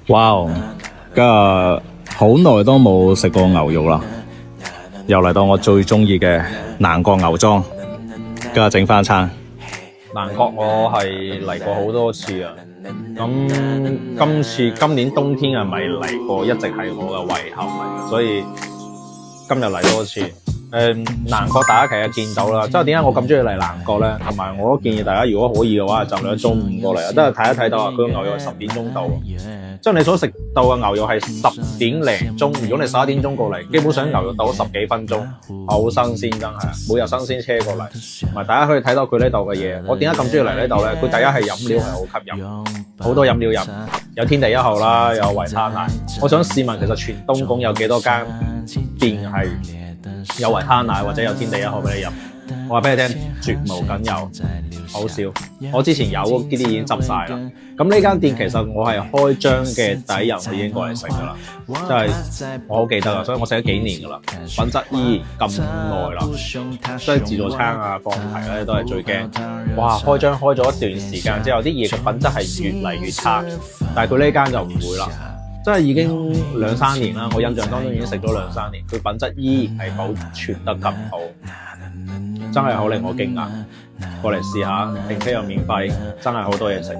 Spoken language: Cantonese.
哇！今日好耐都冇食過牛肉啦，又嚟到我最中意嘅南國牛莊，今日整翻餐。南國我係嚟過好多次啊，咁今年冬天係咪嚟過，一直係我嘅遺憾嚟嘅，所以今日嚟多次。南國大家其實見到啦，即係點解我咁中意嚟南國咧？同埋我都建議大家如果可以嘅話，就兩中午過嚟啊，都係睇一睇到啊，佢個牛肉係10點鐘到，即係你所食到嘅牛肉係10點零鐘，如果你11點鐘過嚟，基本上牛肉到咗10幾分鐘，好新鮮真係，每日新鮮車過嚟，同埋大家可以睇到佢呢度嘅嘢。我點解咁中意嚟呢度咧？佢第一係飲料係好吸引，好多飲料飲，有天地一號啦，有維他奶。我想試問其實全東莞有幾多間店係有維他奶或者有天地一號俾你飲？我話俾你聽，絕無僅有，好少。我之前有嗰啲已經執晒啦。咁呢間店其實我係開張嘅第一日我已經過嚟食噶啦，即係我好記得啦，所以我食咗幾年噶啦，品質依然咁耐啦。所以自助餐啊放題咧都係最驚。哇！開張開咗一段時間之後，啲嘢嘅品質係越嚟越差，但係佢呢間就唔會啦。真係已經2-3年啦，我印象當中已經食咗2-3年，佢品質依然係保存得咁好，真係好令我驚訝。過嚟試下，停車又免費，真係好多嘢食。